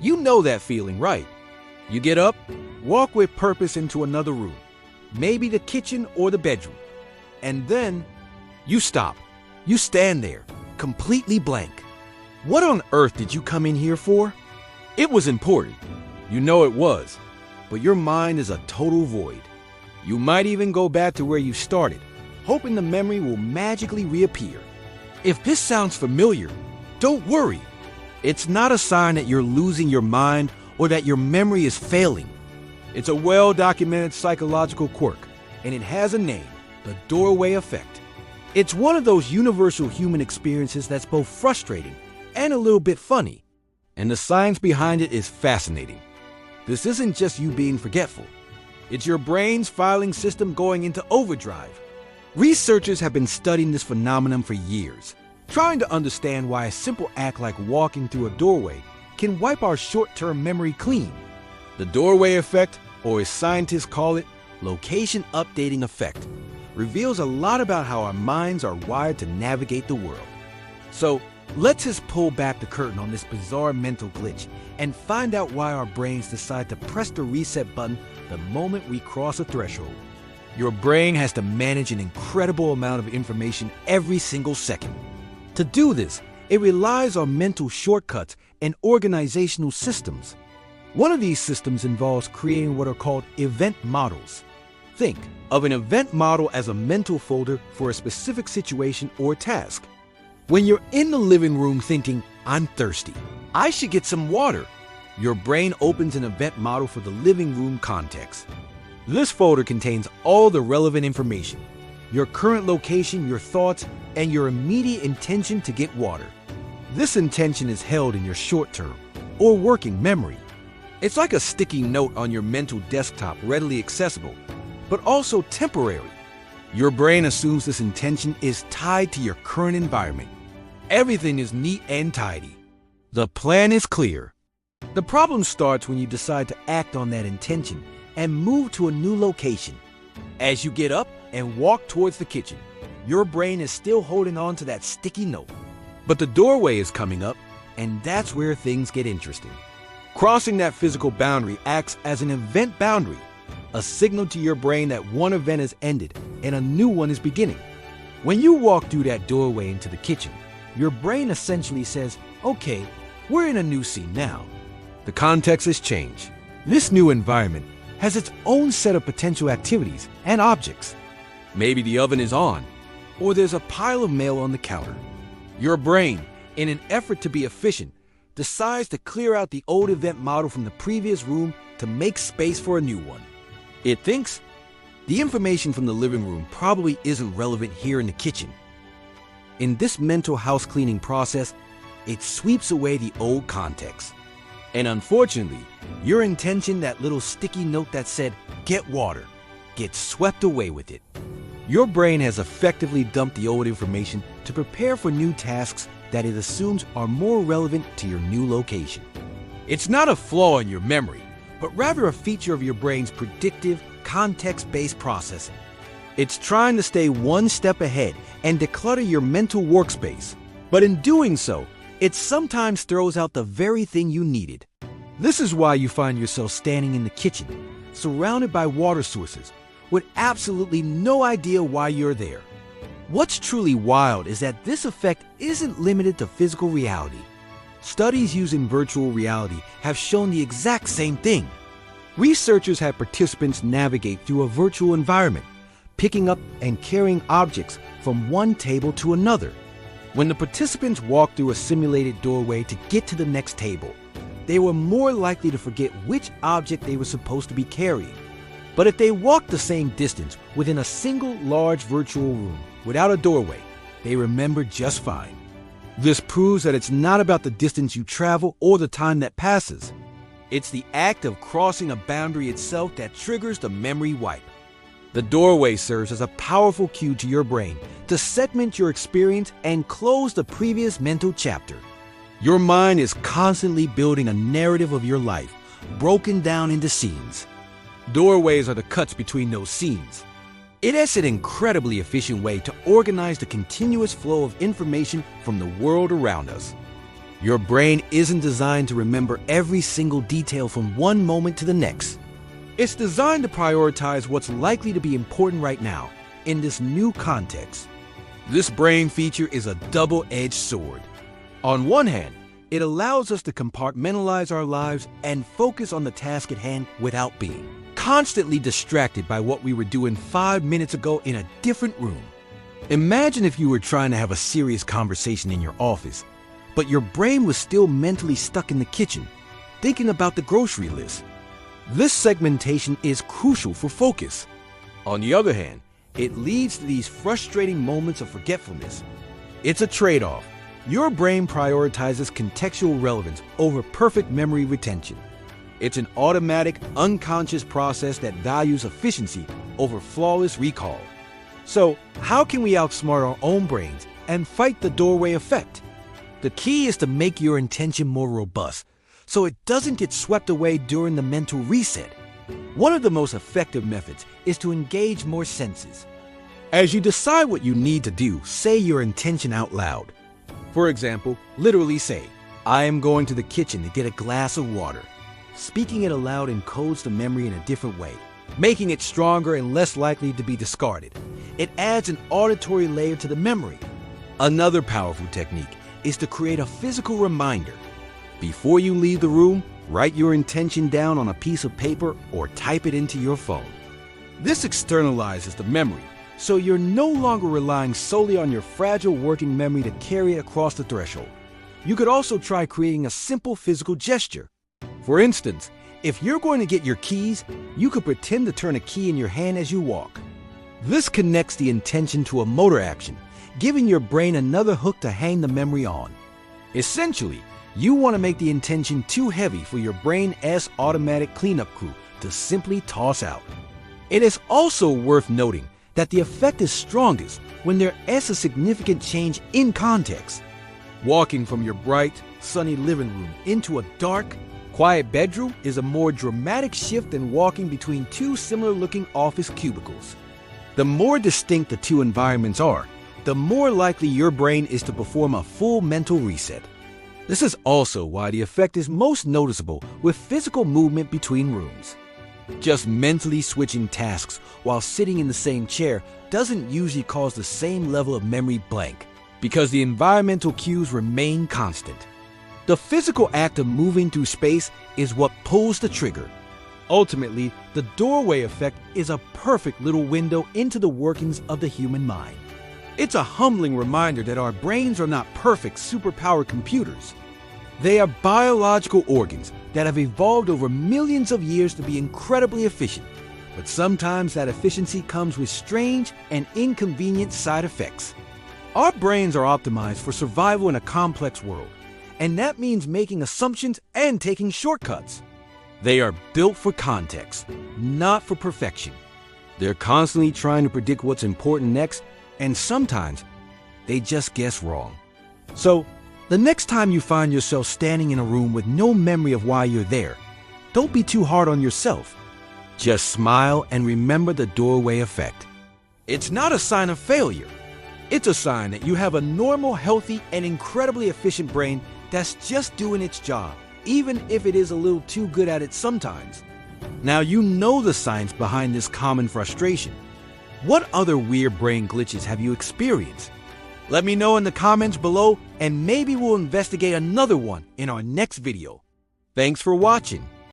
You know that feeling, right? You get up, walk with purpose into another room, maybe the kitchen or the bedroom, and then you stop. You stand there, completely blank. What on earth did you come in here for? It was important. You know it was, but your mind is a total void. You might even go back to where you started, hoping the memory will magically reappear. If this sounds familiar, don't worry. It's not a sign that you're losing your mind or that your memory is failing. It's a well-documented psychological quirk, and it has a name, the doorway effect. It's one of those universal human experiences that's both frustrating and a little bit funny, and the science behind it is fascinating. This isn't just you being forgetful. It's your brain's filing system going into overdrive. Researchers have been studying this phenomenon for years, trying to understand why a simple act like walking through a doorway can wipe our short-term memory clean. The doorway effect, or as scientists call it, location updating effect, reveals a lot about how our minds are wired to navigate the world. So let's just pull back the curtain on this bizarre mental glitch and find out why our brains decide to press the reset button the moment we cross a threshold. Your brain has to manage an incredible amount of information every single second. To do this, it relies on mental shortcuts and organizational systems. One of these systems involves creating what are called event models. Think of an event model as a mental folder for a specific situation or task. When you're in the living room thinking, "I'm thirsty, I should get some water," your brain opens an event model for the living room context. This folder contains all the relevant information: your current location, your thoughts, and your immediate intention to get water. This intention is held in your short-term or working memory. It's like a sticky note on your mental desktop, readily accessible, but also temporary. Your brain assumes this intention is tied to your current environment. Everything is neat and tidy. The plan is clear. The problem starts when you decide to act on that intention and move to a new location. As you get up and walk towards the kitchen, your brain is still holding on to that sticky note. But the doorway is coming up, and that's where things get interesting. Crossing that physical boundary acts as an event boundary, a signal to your brain that one event has ended and a new one is beginning. When you walk through that doorway into the kitchen, your brain essentially says, "Okay, we're in a new scene now." The context has changed. This new environment has its own set of potential activities and objects. Maybe the oven is on, or there's a pile of mail on the counter. Your brain, in an effort to be efficient, decides to clear out the old event model from the previous room to make space for a new one. It thinks the information from the living room probably isn't relevant here in the kitchen. In this mental house cleaning process, it sweeps away the old context. And unfortunately, your intention, that little sticky note that said, "Get water," gets swept away with it. Your brain has effectively dumped the old information to prepare for new tasks that it assumes are more relevant to your new location. It's not a flaw in your memory, but rather a feature of your brain's predictive, context-based processing. It's trying to stay one step ahead and declutter your mental workspace. But in doing so, it sometimes throws out the very thing you needed. This is why you find yourself standing in the kitchen, surrounded by water sources, with absolutely no idea why you're there. What's truly wild is that this effect isn't limited to physical reality. Studies using virtual reality have shown the exact same thing. Researchers had participants navigate through a virtual environment, picking up and carrying objects from one table to another. When the participants walked through a simulated doorway to get to the next table, they were more likely to forget which object they were supposed to be carrying. But if they walked the same distance within a single large virtual room without a doorway, they remembered just fine. This proves that it's not about the distance you travel or the time that passes. It's the act of crossing a boundary itself that triggers the memory wipe. The doorway serves as a powerful cue to your brain to segment your experience and close the previous mental chapter. Your mind is constantly building a narrative of your life, broken down into scenes. Doorways are the cuts between those scenes. It is an incredibly efficient way to organize the continuous flow of information from the world around us. Your brain isn't designed to remember every single detail from one moment to the next. It's designed to prioritize what's likely to be important right now in this new context. This brain feature is a double-edged sword. On one hand, it allows us to compartmentalize our lives and focus on the task at hand without being constantly distracted by what we were doing 5 minutes ago in a different room. Imagine if you were trying to have a serious conversation in your office, but your brain was still mentally stuck in the kitchen, thinking about the grocery list. This segmentation is crucial for focus. On the other hand, it leads to these frustrating moments of forgetfulness. It's a trade-off. Your brain prioritizes contextual relevance over perfect memory retention. It's an automatic, unconscious process that values efficiency over flawless recall. So, how can we outsmart our own brains and fight the doorway effect? The key is to make your intention more robust, so it doesn't get swept away during the mental reset. One of the most effective methods is to engage more senses. As you decide what you need to do, say your intention out loud. For example, literally say, "I am going to the kitchen to get a glass of water." Speaking it aloud encodes the memory in a different way, making it stronger and less likely to be discarded. It adds an auditory layer to the memory. Another powerful technique is to create a physical reminder. Before you leave the room, write your intention down on a piece of paper or type it into your phone. This externalizes the memory, so you're no longer relying solely on your fragile working memory to carry it across the threshold. You could also try creating a simple physical gesture. For instance, if you're going to get your keys, you could pretend to turn a key in your hand as you walk. This connects the intention to a motor action, giving your brain another hook to hang the memory on. Essentially, you want to make the intention too heavy for your brain's automatic cleanup crew to simply toss out. It is also worth noting that the effect is strongest when there is a significant change in context. Walking from your bright, sunny living room into a dark, quiet bedroom is a more dramatic shift than walking between two similar-looking office cubicles. The more distinct the two environments are, the more likely your brain is to perform a full mental reset. This is also why the effect is most noticeable with physical movement between rooms. Just mentally switching tasks while sitting in the same chair doesn't usually cause the same level of memory blank, because the environmental cues remain constant. The physical act of moving through space is what pulls the trigger. Ultimately, the doorway effect is a perfect little window into the workings of the human mind. It's a humbling reminder that our brains are not perfect superpowered computers. They are biological organs that have evolved over millions of years to be incredibly efficient. But sometimes that efficiency comes with strange and inconvenient side effects. Our brains are optimized for survival in a complex world, and that means making assumptions and taking shortcuts. They are built for context, not for perfection. They're constantly trying to predict what's important next, and sometimes they just guess wrong. So, the next time you find yourself standing in a room with no memory of why you're there, don't be too hard on yourself. Just smile and remember the doorway effect. It's not a sign of failure. It's a sign that you have a normal, healthy, and incredibly efficient brain that's just doing its job, even if it is a little too good at it sometimes. Now you know the science behind this common frustration. What other weird brain glitches have you experienced? Let me know in the comments below, and maybe we'll investigate another one in our next video. Thanks for watching.